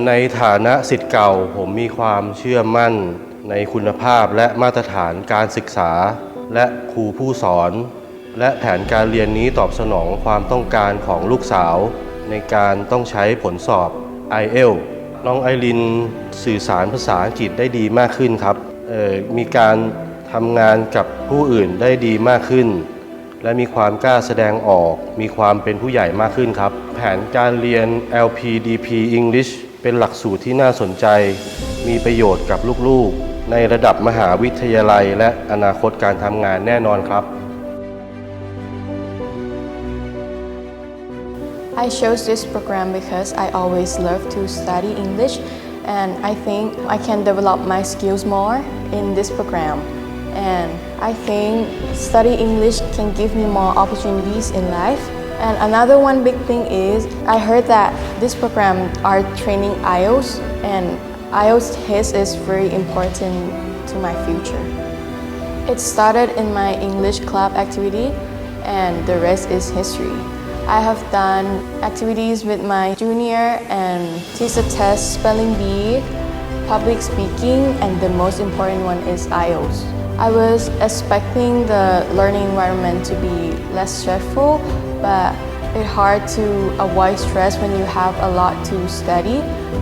ในฐานะศิษย์เก่าผมมีความเชื่อมั่นในคุณภาพและมาตรฐานการศึกษาและครูผู้สอนและแผนการเรียนนี้ตอบสนองความต้องการของลูกสาวในการต้องใช้ผลสอบ IELTS น้องไอรินสื่อสารภาษาอังกฤษได้ดีมากขึ้นครับมีการทำงานกับผู้อื่นได้ดีมากขึ้นและมีความกล้าแสดงออกมีความเป็นผู้ใหญ่มากขึ้นครับแผนการเรียน Lpdp-English เป็นหลักสูตรที่น่าสนใจมีประโยชน์กับลูกๆในระดับมหาวิทยาลัยและอนาคตการทำงานแน่นอนครับ I chose this program because I always love to study English and I think I can develop my skills more in this program. And I think study English can give me more opportunities in life. And another one big thing is I heard that this program are training IELTS and IELTS test is very important to my future. It started in my English club activity and the rest is history. I have done activities with my junior and teacher test spelling bee, public speaking, and the most important one is IELTS. I was expecting the learning environment to be less stressful, but it's hard to avoid stress when you have a lot to study.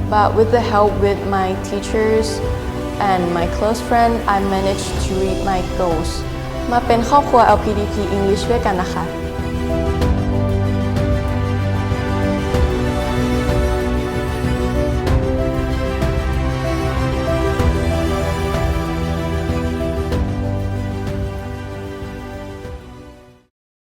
But with the help with my teachers and my close friend, I managed to reach my goals. มาเป็นครอบครัว Lpdp-English ด้วยกันนะคะ